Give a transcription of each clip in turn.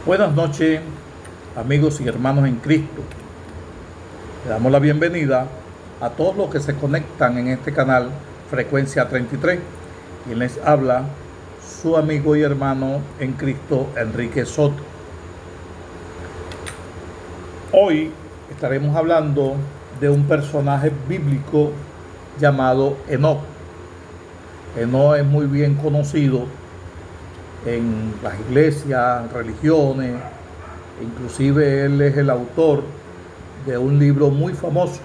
Buenas noches, amigos y hermanos en Cristo. Le damos la bienvenida a todos los que se conectan en este canal Frecuencia 33. Quien les habla, su amigo y hermano en Cristo, Enrique Soto. Hoy estaremos hablando de un personaje bíblico llamado Enoc. Enoc es muy bien conocido en las iglesias, religiones, inclusive él es el autor de un libro muy famoso,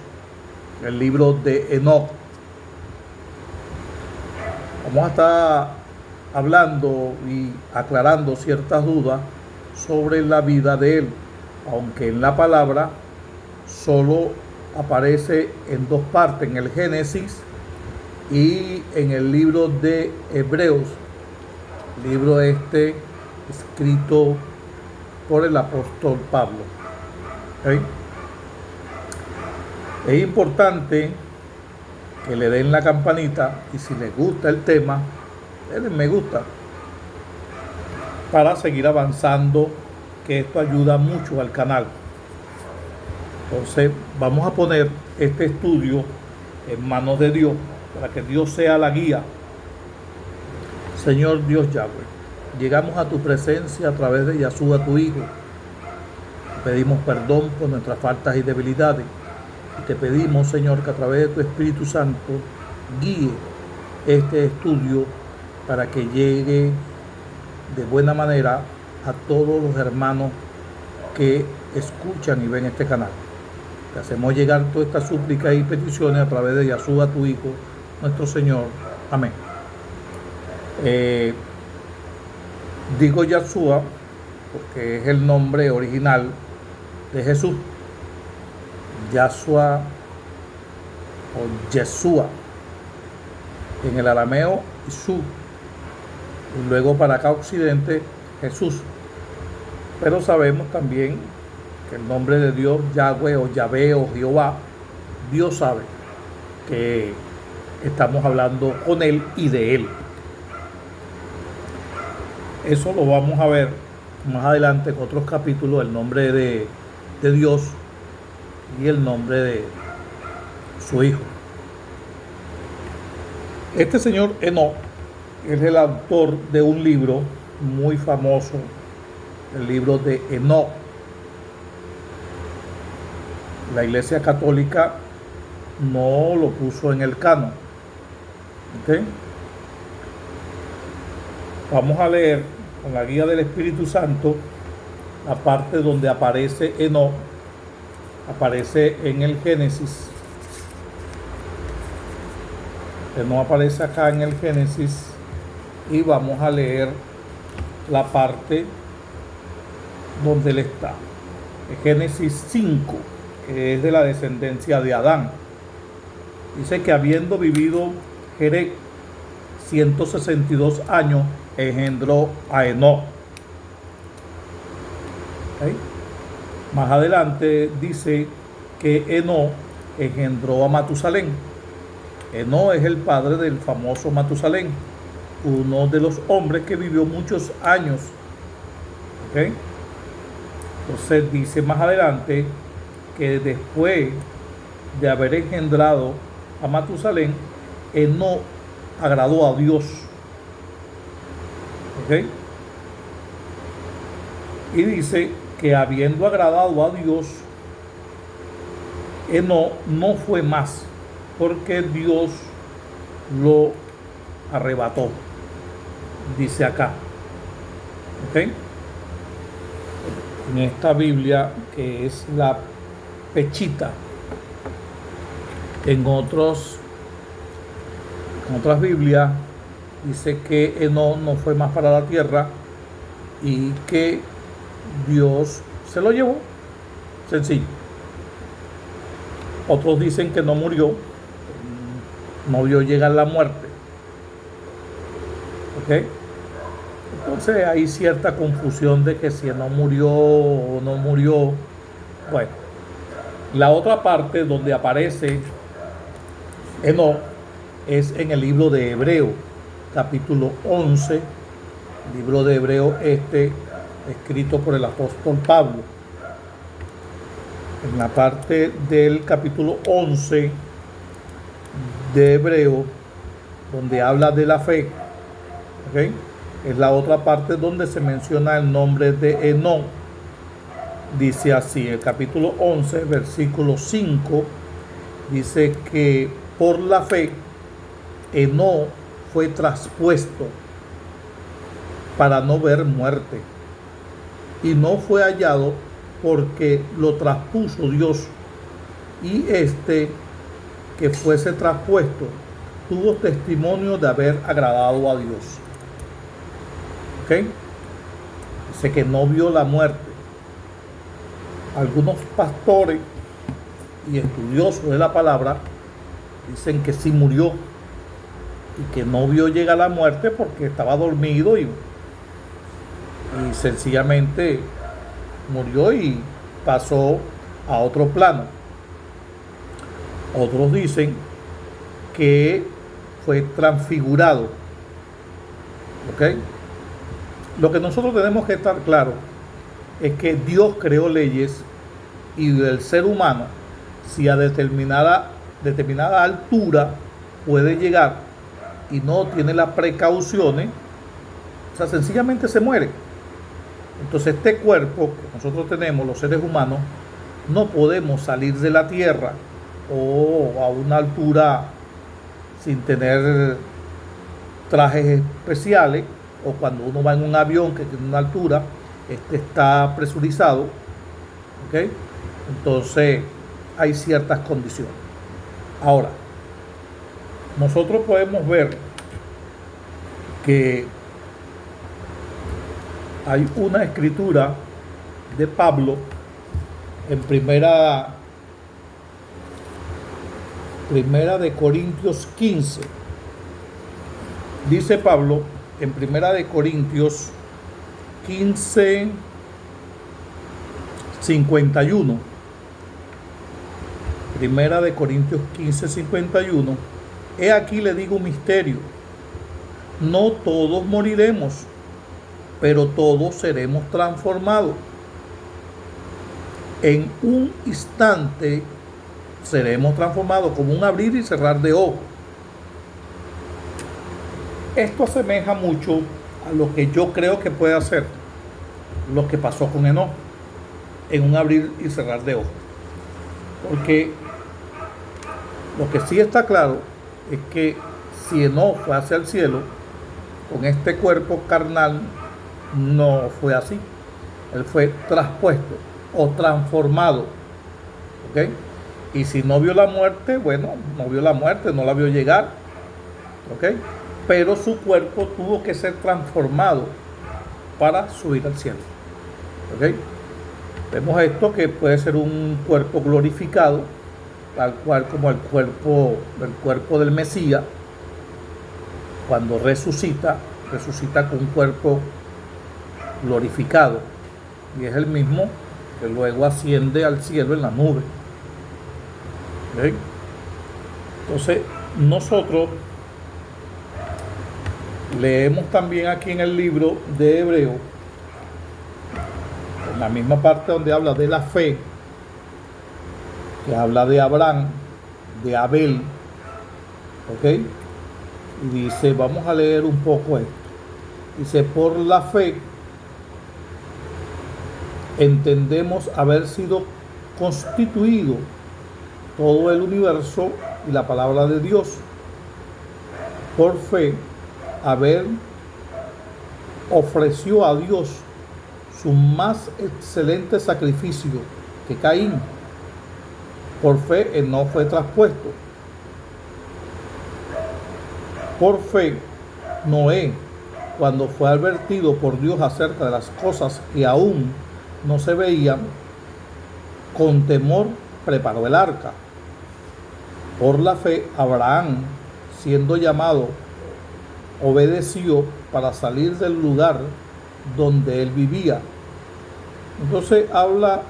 el libro de Enoc. Vamos a estar hablando y aclarando ciertas dudas sobre la vida de él, aunque en la palabra solo aparece en dos partes, en el Génesis y en el libro de Hebreos, libro escrito por el apóstol Pablo. ¿Okay? Es importante que le den la campanita y si les gusta el tema, denle me gusta para seguir avanzando, que esto ayuda mucho al canal. Entonces vamos a poner este estudio en manos de Dios para que Dios sea la guía. Señor Dios Yahweh, llegamos a tu presencia a través de Yeshua, tu Hijo. Te pedimos perdón por nuestras faltas y debilidades. Y te pedimos, Señor, que a través de tu Espíritu Santo guíe este estudio para que llegue de buena manera a todos los hermanos que escuchan y ven este canal. Te hacemos llegar todas estas súplicas y peticiones a través de Yeshua, tu Hijo, nuestro Señor. Amén. Digo Yeshua porque es el nombre original de Jesús. Yahshua o Yeshua en el arameo Yeshua, y luego para acá occidente Jesús. Pero sabemos también que el nombre de Dios, Yahweh o Yahvé o Jehová, Dios sabe que estamos hablando con Él y de Él. Eso lo vamos a ver más adelante en otros capítulos, el nombre de Dios y el nombre de su Hijo. Este señor Enoc es el autor de un libro muy famoso, el libro de Enoc. La Iglesia Católica no lo puso en el canon. ¿Okay? Vamos a leer con la guía del Espíritu Santo la parte donde aparece Enoc. Aparece en el Génesis. Enoc aparece acá en el Génesis y vamos a leer la parte donde él está. El Génesis 5, que es de la descendencia de Adán. Dice que habiendo vivido Jerez 162 años, engendró a Enoc. ¿Okay? Más adelante dice que Enoc engendró a Matusalén. Enoc es el padre del famoso Matusalén, uno de los hombres que vivió muchos años. ¿Okay? Entonces dice más adelante que después de haber engendrado a Matusalén, Enoc agradó a Dios. ¿Okay? Y dice que habiendo agradado a Dios, Enoc no fue más, porque Dios lo arrebató. Dice acá. ¿Okay? En esta Biblia, que es la Pechita, en otras Biblias dice que Enoc no fue más para la tierra y que Dios se lo llevó. Sencillo. Otros dicen que no murió, no vio llegar la muerte. ¿Ok? Entonces hay cierta confusión de que si no murió o no murió. Bueno, la otra parte donde aparece Enoc es en el libro de Hebreos, capítulo 11, libro de Hebreos escrito por el apóstol Pablo. En la parte del capítulo 11 de Hebreo, donde habla de la fe, ¿okay? Es la otra parte donde se menciona el nombre de Enoc. Dice así, el capítulo 11, versículo 5, dice que por la fe Enoc fue traspuesto para no ver muerte, y no fue hallado porque lo traspuso Dios, y que fuese traspuesto tuvo testimonio de haber agradado a Dios. ¿Ok? Dice que no vio la muerte. Algunos pastores y estudiosos de la palabra dicen que sí murió y que no vio llegar la muerte porque estaba dormido y sencillamente murió y pasó a otro plano. Otros dicen que fue transfigurado. ¿Ok? Lo que nosotros tenemos que estar claro es que Dios creó leyes, y el ser humano, si a determinada altura puede llegar y no tiene las precauciones, o sea, sencillamente se muere. Entonces este cuerpo que nosotros tenemos, los seres humanos, no podemos salir de la tierra o a una altura sin tener trajes especiales, o cuando uno va en un avión que tiene una altura, está presurizado, ¿ok? Entonces hay ciertas condiciones. Ahora, nosotros podemos ver que hay una escritura de Pablo en primera de Corintios 15. Dice Pablo en primera de Corintios 15, 51. Primera de Corintios 15, 51. He aquí le digo un misterio. No todos moriremos, pero todos seremos transformados. En un instante seremos transformados, como un abrir y cerrar de ojos. Esto asemeja mucho a lo que yo creo que puede hacer lo que pasó con Enoc, en un abrir y cerrar de ojos. Porque lo que sí está claro es que si Enoc fue hacia el cielo, con este cuerpo carnal no fue así. Él fue traspuesto o transformado. ¿Ok? Y si no vio la muerte, bueno, no vio la muerte, no la vio llegar. ¿Ok? Pero su cuerpo tuvo que ser transformado para subir al cielo. ¿Ok? Vemos esto, que puede ser un cuerpo glorificado, tal cual como el cuerpo del Mesías. Cuando resucita con un cuerpo glorificado, y es el mismo que luego asciende al cielo en la nube. ¿Okay? Entonces nosotros leemos también aquí en el libro de Hebreo, en la misma parte donde habla de la fe, que habla de Abraham, de Abel, ¿ok? Y dice, vamos a leer un poco esto. Dice, por la fe entendemos haber sido constituido todo el universo y la palabra de Dios. Por fe, Abel ofreció a Dios su más excelente sacrificio que Caín. Por fe, él no fue traspuesto. Por fe, Noé, cuando fue advertido por Dios acerca de las cosas que aún no se veían, con temor preparó el arca. Por la fe, Abraham, siendo llamado, obedeció para salir del lugar donde él vivía. Entonces habla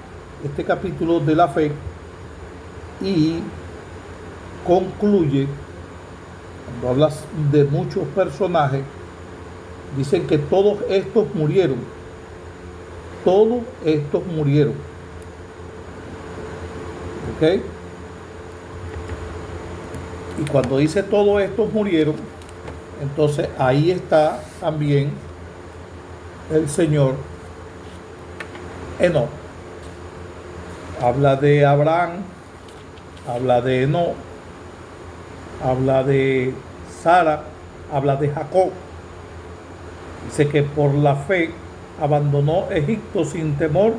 este capítulo de la fe y concluye, cuando hablas de muchos personajes, dicen que todos estos murieron, todos estos murieron. ¿Ok? Y cuando dice todos estos murieron, entonces ahí está también el Señor Enoc. Habla de Abraham, habla de Enoc, habla de Sara, habla de Jacob. Dice que por la fe abandonó Egipto sin temor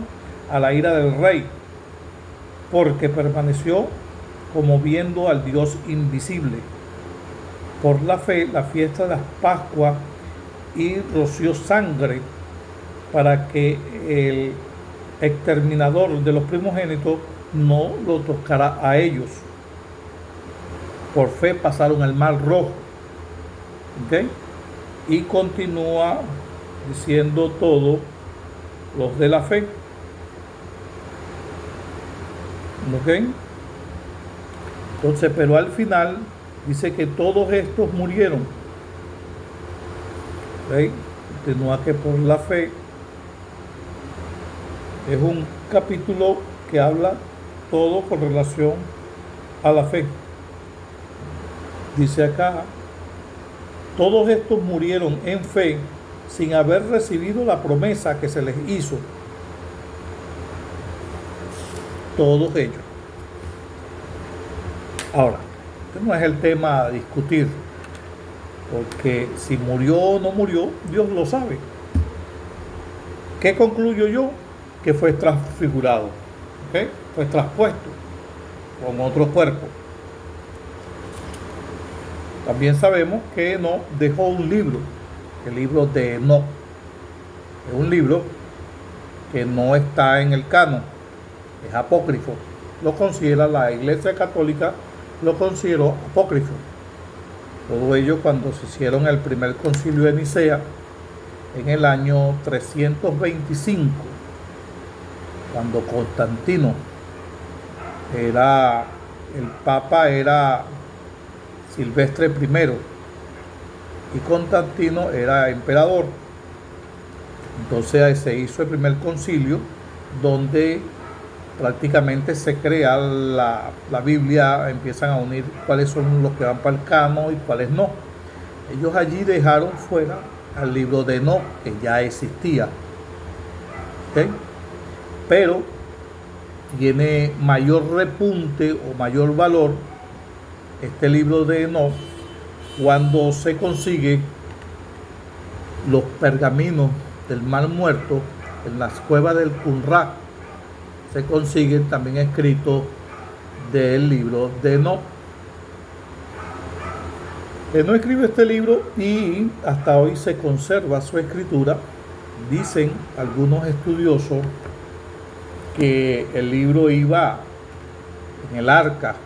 a la ira del rey, porque permaneció como viendo al Dios invisible. Por la fe, la fiesta de las Pascuas, y roció sangre para que el exterminador de los primogénitos no lo tocara a ellos. Por fe pasaron el mar rojo. ¿Ok? Y continúa diciendo todos los de la fe. ¿Ok? Entonces, pero al final dice que todos estos murieron. ¿Ok? Continúa que por la fe. Es un capítulo que habla todo con relación a la fe. Dice acá, todos estos murieron en fe sin haber recibido la promesa que se les hizo. Todos ellos. Ahora, este no es el tema a discutir, porque si murió o no murió, Dios lo sabe. ¿Qué concluyo yo? Que fue transfigurado, ¿okay? Fue traspuesto con otro cuerpo. También sabemos que Enoc dejó un libro, el libro de Enoc. Es un libro que no está en el canon, es apócrifo. Lo considera la Iglesia Católica, lo consideró apócrifo. Todo ello cuando se hicieron el primer concilio de Nicea en el año 325, cuando Constantino era el Papa, era Silvestre I y Constantino era emperador. Entonces se hizo el primer concilio donde prácticamente se crea la Biblia, empiezan a unir cuáles son los que van para el canon y cuáles no. Ellos allí dejaron fuera al libro de Enoc, que ya existía. ¿Okay? Pero tiene mayor repunte o mayor valor este libro de Enoc cuando se consigue los pergaminos del Mar Muerto en las cuevas del Qumran. Se consiguen también escritos del libro de Enoc. Enoc escribe este libro y hasta hoy se conserva su escritura. Dicen algunos estudiosos que el libro iba en el arca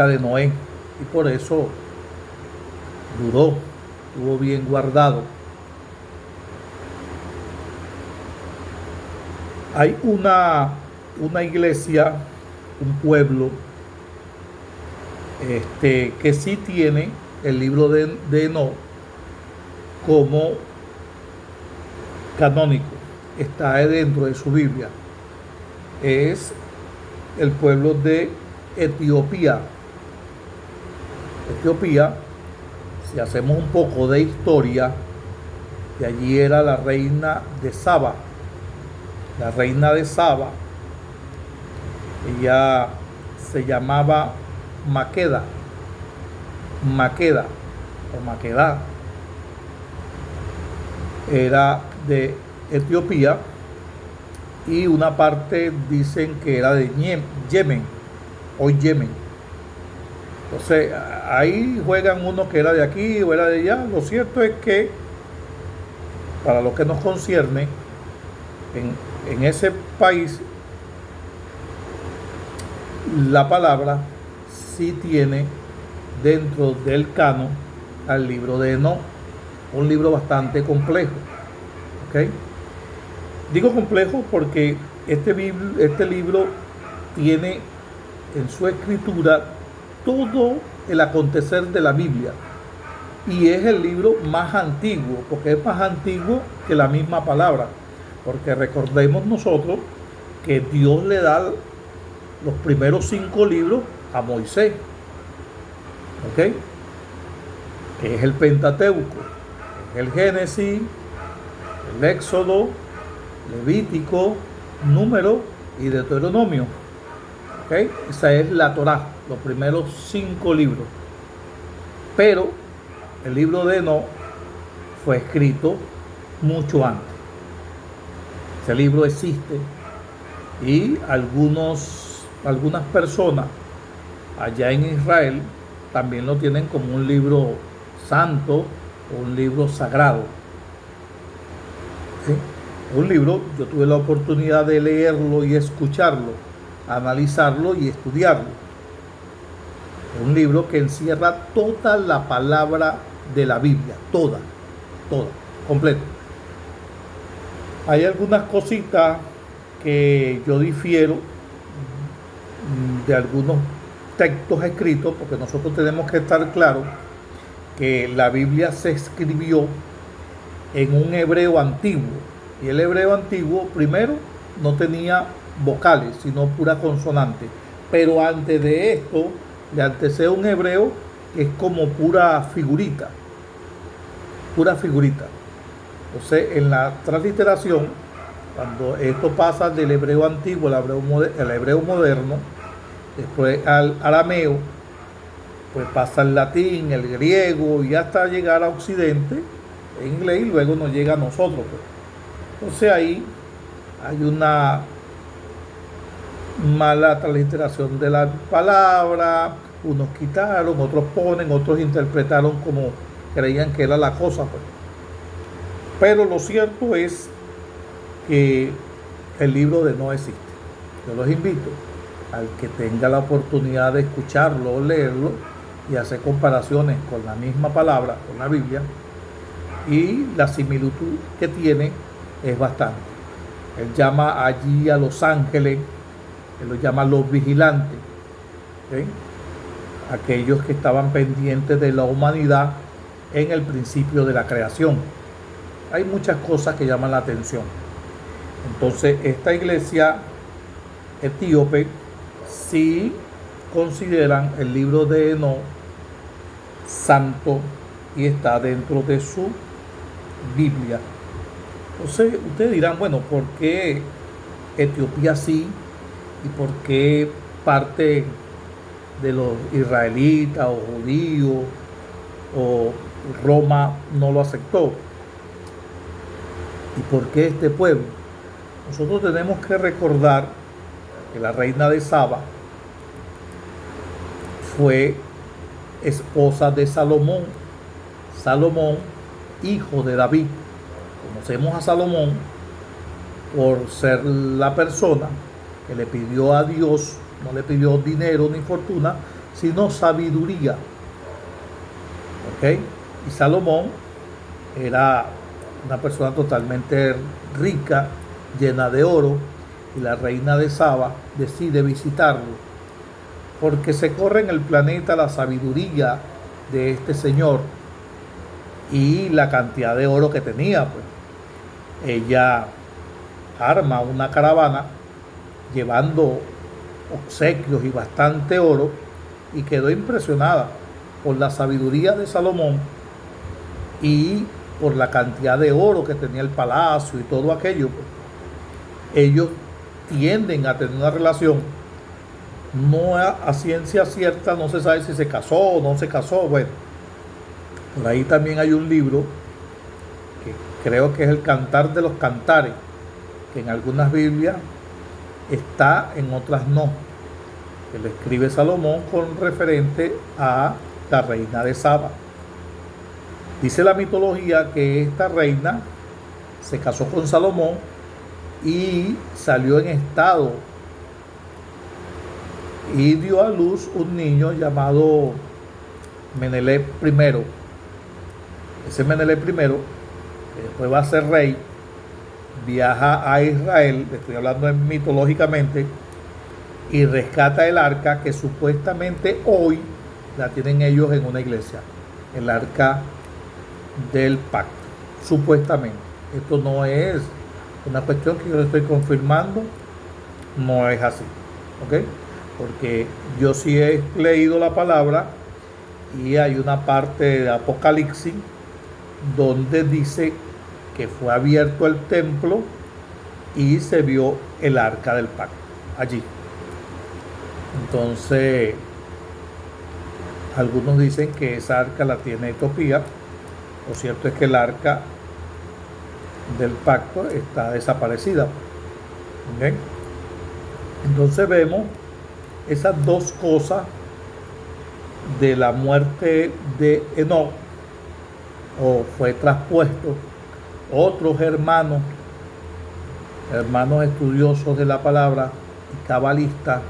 de Noé, y por eso duró, estuvo bien guardado. Hay una iglesia, un pueblo, que sí tiene el libro de Enoc como canónico, está dentro de su Biblia. Es el pueblo de Etiopía. Etiopía, si hacemos un poco de historia, de allí era la reina de Saba. La reina de Saba, ella se llamaba Maqueda o Maqueda, era de Etiopía, y una parte dicen que era de Yemen, hoy Yemen. Entonces ahí juegan uno que era de aquí o era de allá. Lo cierto es que para lo que nos concierne, en ese país la palabra sí tiene dentro del canon al libro de Enoc, un libro bastante complejo. ¿Okay? Digo complejo porque este libro tiene en su escritura todo el acontecer de la Biblia, y es el libro más antiguo, porque es más antiguo que la misma palabra. porque recordemos nosotros que Dios le da los primeros 5 libros a Moisés, ¿ok? Que es el Pentateuco, es el Génesis, el Éxodo, Levítico, Número y Deuteronomio, ¿ok? Esa es la Torá, los primeros 5 libros. Pero el libro de Enoc fue escrito mucho antes. Ese libro existe y algunas personas allá en Israel también lo tienen como un libro santo o un libro sagrado. ¿Sí? Un libro, yo tuve la oportunidad de leerlo y escucharlo, analizarlo y estudiarlo. Es un libro que encierra toda la palabra de la Biblia, toda, completa. Hay algunas cositas que yo difiero de algunos textos escritos, porque nosotros tenemos que estar claros que la Biblia se escribió en un hebreo antiguo, y el hebreo antiguo primero no tenía vocales, sino pura consonante, pero antes de esto le antecede un hebreo que es como pura figurita. Entonces, en la transliteración, cuando esto pasa del hebreo antiguo al hebreo moderno, después al arameo, pues pasa el latín, el griego y hasta llegar a Occidente, en inglés, y luego nos llega a nosotros. Pues. Entonces ahí hay una mala transliteración de la palabra, unos quitaron, otros ponen, otros interpretaron como creían que era la cosa. Pues. Pero lo cierto es que el libro de Enoc existe. Yo los invito al que tenga la oportunidad de escucharlo o leerlo y hacer comparaciones con la misma palabra, con la Biblia, y la similitud que tiene es bastante. Él llama allí a los ángeles, él los llama los vigilantes, ¿sí? Aquellos que estaban pendientes de la humanidad en el principio de la creación. Hay muchas cosas que llaman la atención. Entonces, esta iglesia etíope sí consideran el libro de Enoc santo y está dentro de su Biblia. Entonces, ustedes dirán, bueno, ¿por qué Etiopía sí y por qué parte de los israelitas o judíos o Roma no lo aceptó? ¿Y por qué este pueblo? Nosotros tenemos que recordar que la reina de Saba fue esposa de Salomón. Salomón, hijo de David. Conocemos a Salomón por ser la persona que le pidió a Dios, no le pidió dinero ni fortuna, sino sabiduría. ¿Ok? Y Salomón era una persona totalmente rica, llena de oro, y la reina de Saba decide visitarlo, porque se corre en el planeta la sabiduría de este señor y la cantidad de oro que tenía. Pues ella arma una caravana llevando obsequios y bastante oro, y quedó impresionada por la sabiduría de Salomón y por la cantidad de oro que tenía el palacio y todo aquello. Ellos tienden a tener una relación, no a ciencia cierta, no se sabe si se casó o no se casó. Bueno, por ahí también hay un libro que creo que es el Cantar de los Cantares, que en algunas Biblias está, en otras no, que lo escribe Salomón con referente a la reina de Saba. Dice la mitología que esta reina se casó con Salomón y salió en estado y dio a luz un niño llamado Menelik I. Ese Menelik I, que después va a ser rey, viaja a Israel, estoy hablando mitológicamente, y rescata el arca que supuestamente hoy la tienen ellos en una iglesia, el arca del pacto, supuestamente. Esto no es Una cuestión que yo le estoy confirmando, no es así, ¿ok? Porque yo sí he leído la palabra y hay una parte de Apocalipsis donde dice que fue abierto el templo y se vio el arca del pacto allí. Entonces, algunos dicen que esa arca la tiene Etiopía. Lo cierto es que el arca del pacto está desaparecida. ¿Okay? Entonces vemos esas dos cosas de la muerte de Enoc, o fue traspuesto. Otros hermanos estudiosos de la palabra y cabalistas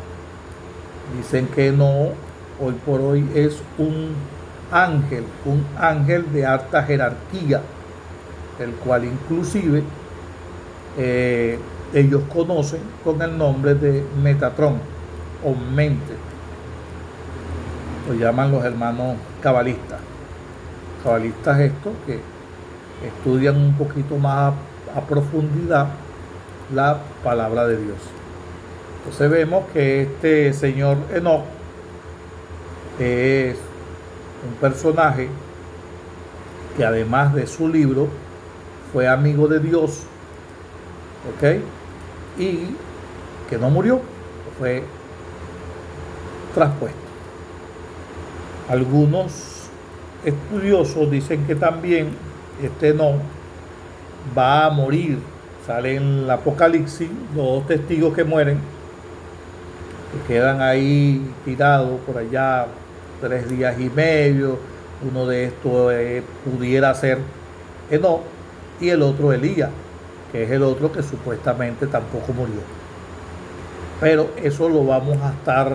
dicen que no, hoy por hoy es un ángel de alta jerarquía, el cual inclusive ellos conocen con el nombre de Metatrón o Mente. Lo llaman los hermanos cabalistas. Cabalistas estos que estudian un poquito más a profundidad la palabra de Dios. Entonces vemos que este señor Enoc es un personaje que además de su libro fue amigo de Dios, ¿ok? Y que no murió, fue traspuesto. Algunos estudiosos dicen que también este no va a morir. Sale en el Apocalipsis los testigos que mueren, que quedan ahí tirados por allá 3 días y medio. Uno de estos pudiera ser Enoc y el otro Elías, que es el otro que supuestamente tampoco murió. Pero eso lo vamos a estar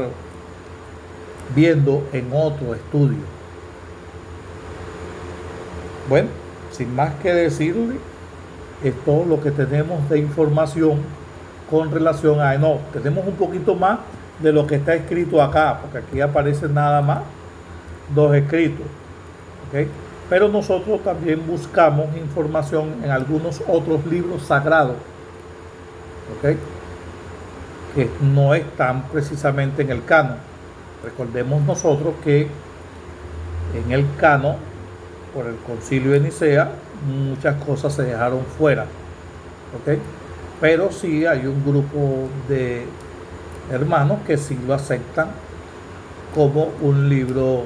viendo en otro estudio. Bueno, sin más que decirle, es todo lo que tenemos de información con relación a Enoc. Tenemos un poquito más de lo que está escrito acá, porque aquí aparecen nada más 2 escritos, ¿okay? Pero nosotros también buscamos información en algunos otros libros sagrados, ¿okay? Que no están precisamente en el canon. Recordemos nosotros que en el canon, por el Concilio de Nicea, muchas cosas se dejaron fuera, ¿okay? Pero sí hay un grupo de hermanos que sí lo aceptan como un libro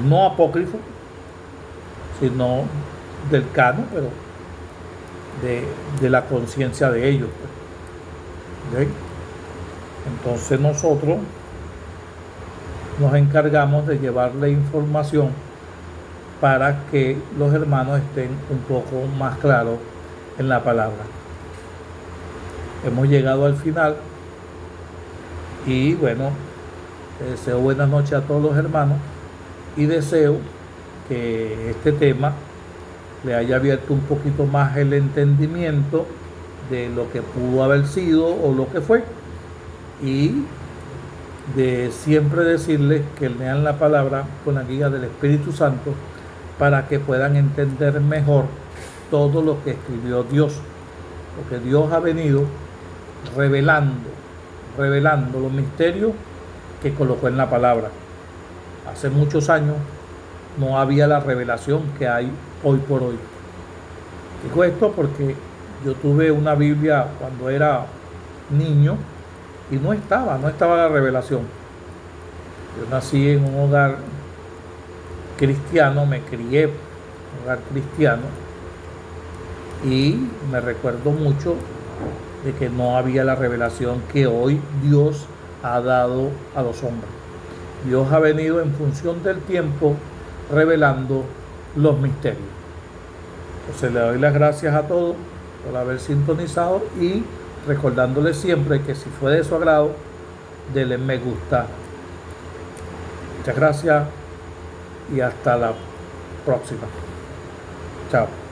no apócrifo, sino del canon, pero de la conciencia de ellos, ¿okay? Entonces nosotros nos encargamos de llevarle información para que los hermanos estén un poco más claros en la palabra. Hemos llegado al final y bueno, deseo buenas noches a todos los hermanos y deseo que este tema le haya abierto un poquito más el entendimiento de lo que pudo haber sido o lo que fue, y de siempre decirles que lean la palabra con la guía del Espíritu Santo para que puedan entender mejor todo lo que escribió Dios, porque Dios ha venido revelando los misterios que colocó en la palabra. Hace muchos años no había la revelación que hay hoy por hoy. Digo esto porque yo tuve una Biblia cuando era niño y no estaba la revelación. Yo nací en un hogar cristiano, me crié en un hogar cristiano y me recuerdo mucho de que no había la revelación que hoy Dios ha dado a los hombres. Dios ha venido en función del tiempo revelando los misterios. Entonces le doy las gracias a todos por haber sintonizado y recordándoles siempre que si fue de su agrado, denle me gusta. Muchas gracias y hasta la próxima. Chao.